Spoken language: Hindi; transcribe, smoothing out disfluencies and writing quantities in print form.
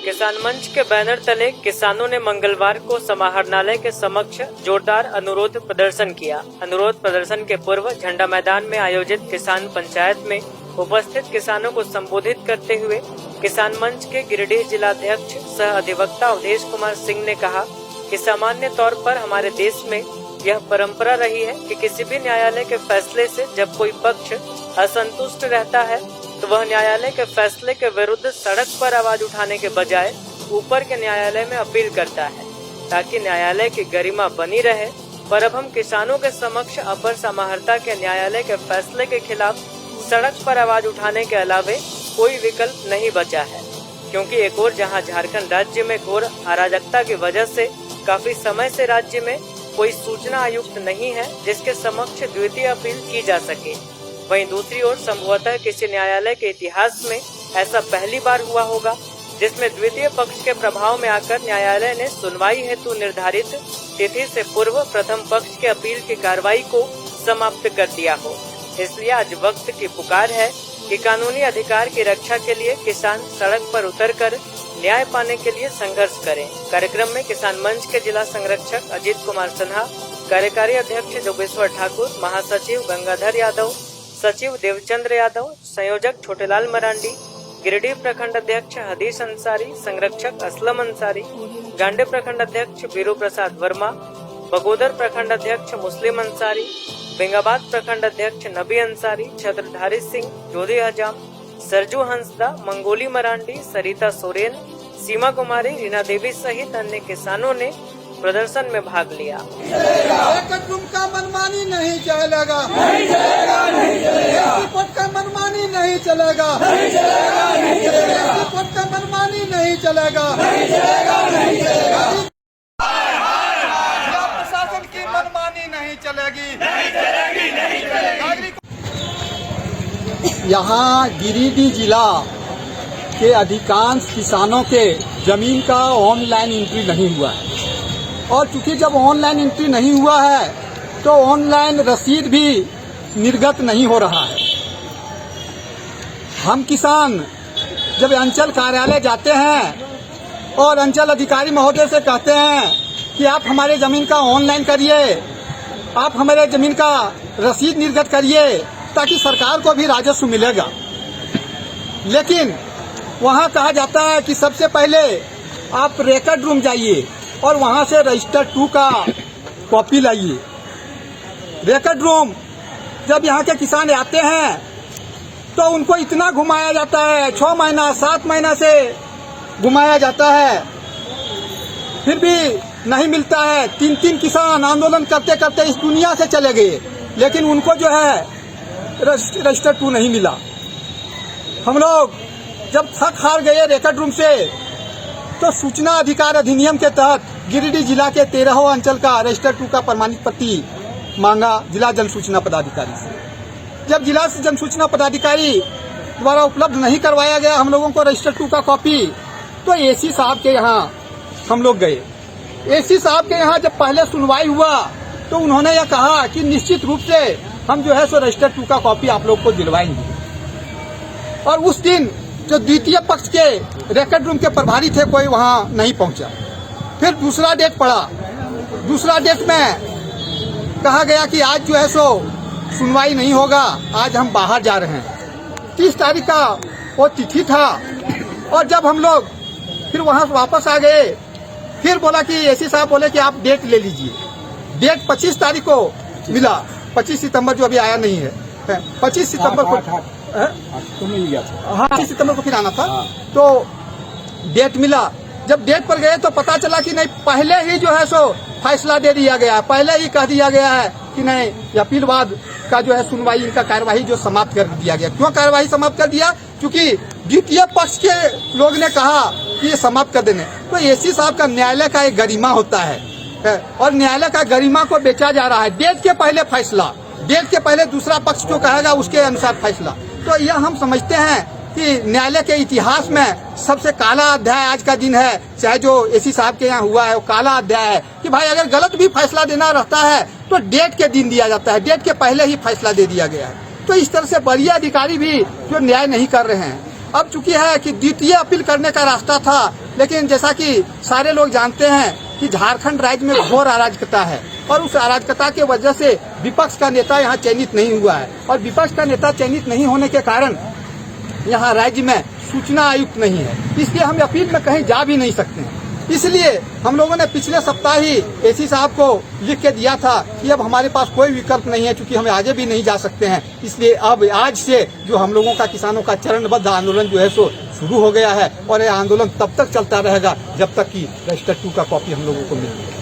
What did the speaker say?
किसान मंच के बैनर तले किसानों ने मंगलवार को समाहरणालय के समक्ष जोरदार अनुरोध प्रदर्शन किया। अनुरोध प्रदर्शन के पूर्व झंडा मैदान में आयोजित किसान पंचायत में उपस्थित किसानों को संबोधित करते हुए किसान मंच के गिरिडीह जिलाध्यक्ष सह अधिवक्ता अवधेश कुमार सिंह ने कहा कि सामान्य तौर पर हमारे देश में यह परंपरा रही है कि किसी भी न्यायालय के फैसले से जब कोई पक्ष असंतुष्ट रहता है तो वह न्यायालय के फैसले के विरुद्ध सड़क पर आवाज उठाने के बजाय ऊपर के न्यायालय में अपील करता है ताकि न्यायालय की गरिमा बनी रहे। पर अब हम किसानों के समक्ष अपर समाहर्ता के न्यायालय के फैसले के खिलाफ सड़क पर आवाज उठाने के अलावे कोई विकल्प नहीं बचा है, क्योंकि एक और जहां झारखंड राज्य में घोर अराजकता की वजह से काफी समय से राज्य में कोई सूचना आयुक्त नहीं है जिसके समक्ष द्वितीय अपील की जा सके, वहीं दूसरी ओर संभवतः किसी न्यायालय के इतिहास में ऐसा पहली बार हुआ होगा जिसमें द्वितीय पक्ष के प्रभाव में आकर न्यायालय ने सुनवाई हेतु निर्धारित तिथि से पूर्व प्रथम पक्ष के अपील की कार्रवाई को समाप्त कर दिया हो। इसलिए आज वक्त की पुकार है कि कानूनी अधिकार की रक्षा के लिए किसान सड़क पर उतरकर न्याय पाने के लिए संघर्ष करें। कार्यक्रम में किसान मंच के जिला संरक्षक अजीत कुमार सिन्हा, कार्यकारी अध्यक्ष जोगेश्वर ठाकुर, महासचिव गंगाधर यादव, सचिव देवचंद्र यादव, संयोजक छोटेलाल मरांडी, गिरिडीह प्रखंड अध्यक्ष हदीस अंसारी, संरक्षक असलम अंसारी, गांडे प्रखंड अध्यक्ष बीरू प्रसाद वर्मा, बगोदर प्रखंड अध्यक्ष मुस्लिम अंसारी, बेंगाबाद प्रखंड अध्यक्ष नबी अंसारी, छत्रधारी सिंह, जोधी हजाम, सरजू हंसदा, मंगोली मरांडी, सरिता सोरेन, सीमा कुमारी, रीना देवी सहित अन्य किसानों ने प्रदर्शन में भाग लिया। का मनमानी नहीं चलेगा, नहीं चलेगा, नहीं चलेगा। का मनमानी नहीं चलेगा, नहीं चलेगा, नहीं चलेगा। का मनमानी नहीं चलेगा, नहीं चलेगा, नहीं चलेगा। प्रशासन की मनमानी नहीं चलेगी, नहीं चलेगी, नहीं चलेगी। यहाँ गिरिडीह जिला के अधिकांश किसानों के जमीन का ऑनलाइन एंट्री नहीं हुआ है, और चूंकि जब ऑनलाइन एंट्री नहीं हुआ है तो ऑनलाइन रसीद भी निर्गत नहीं हो रहा है। हम किसान जब अंचल कार्यालय जाते हैं और अंचल अधिकारी महोदय से कहते हैं कि आप हमारे जमीन का ऑनलाइन करिए, आप हमारे जमीन का रसीद निर्गत करिए ताकि सरकार को भी राजस्व मिलेगा, लेकिन वहाँ कहा जाता है कि सबसे पहले आप रिकॉर्ड रूम जाइए और वहाँ से रजिस्टर 2 का कॉपी लाइए। रिकॉर्ड रूम जब यहाँ के किसान आते हैं तो उनको इतना घुमाया जाता है, 6 महीना 7 महीना से घुमाया जाता है, फिर भी नहीं मिलता है। 3 किसान आंदोलन करते करते इस दुनिया से चले गए, लेकिन उनको जो है रजिस्टर 2 नहीं मिला। हम लोग जब थक हार गए रिकॉर्ड रूम से तो सूचना अधिकार अधिनियम के तहत गिरिडीह जिला के 13 अंचल का रजिस्टर 2 का प्रमाणित प्रति मांगा जिला जन सूचना पदाधिकारी से। जब जिला जन सूचना पदाधिकारी द्वारा उपलब्ध नहीं करवाया गया हम लोगों को रजिस्टर 2 का कॉपी, तो एसी साहब के यहाँ हम लोग गए। एसी साहब के यहाँ जब पहले सुनवाई हुआ तो उन्होंने यह कहा कि निश्चित रूप से हम जो है सो रजिस्टर 2 का कॉपी आप लोग को दिलवाएंगे, और उस दिन जो द्वितीय पक्ष के रिकॉर्ड रूम के प्रभारी थे कोई वहाँ नहीं पहुँचा। फिर दूसरा डेट पड़ा, दूसरा डेट में कहा गया कि आज जो है सो सुनवाई नहीं होगा, आज हम बाहर जा रहे हैं। 30 तारीख का वो तिथि था, और जब हम लोग फिर वहाँ वापस आ गए, फिर बोला कि एसी साहब बोले कि आप डेट ले लीजिए। डेट 25 तारीख को मिला, 25 सितंबर जो अभी आया नहीं है, 25 सितंबर को तो मिल गया था। हाँ, 25 सितंबर को फिर आना था, तो डेट मिला। जब डेट पर गए तो पता चला कि नहीं, पहले ही जो है सो फैसला दे दिया गया है, पहले ही कह दिया गया है कि नहीं अपील बाद का जो है सुनवाई इनका कार्यवाही जो समाप्त कर दिया गया। क्यों कार्यवाही समाप्त कर दिया? क्योंकि द्वितीय पक्ष के लोग ने कहा कि ये समाप्त कर देने। तो एसी साहब का न्यायालय का एक गरिमा होता है और न्यायालय का गरिमा को बेचा जा रहा है। डेट के पहले फैसला, डेट के पहले दूसरा पक्ष जो कहेगा उसके अनुसार फैसला। तो यह हम समझते हैं कि न्यायालय के इतिहास में सबसे काला अध्याय आज का दिन है। चाहे जो एसी साहब के यहाँ हुआ है वो काला अध्याय है कि भाई अगर गलत भी फैसला देना रहता है तो डेट के दिन दिया जाता है, डेट के पहले ही फैसला दे दिया गया है। तो इस तरह से बड़े अधिकारी भी जो न्याय नहीं कर रहे हैं, अब चूंकि है कि द्वितीय अपील करने का रास्ता था, लेकिन जैसा कि सारे लोग जानते हैं कि झारखंड राज्य में घोर अराजकता है और उस अराजकता के वजह से विपक्ष का नेता यहाँ चयनित नहीं हुआ है और विपक्ष का नेता चयनित नहीं होने के कारण यहाँ राज्य में सूचना आयुक्त नहीं है, इसलिए हम अपील में कहीं जा भी नहीं सकते हैं। इसलिए हम लोगों ने पिछले सप्ताह ही एसी साहब को लिख के दिया था कि अब हमारे पास कोई विकल्प नहीं है, क्योंकि हम आगे भी नहीं जा सकते हैं। इसलिए अब आज से जो हम लोगों का किसानों का चरणबद्ध आंदोलन जो है सो शुरू हो गया है और ये आंदोलन तब तक चलता रहेगा जब तक कि रजिस्टर 2 का कॉपी हम लोगों को मिले।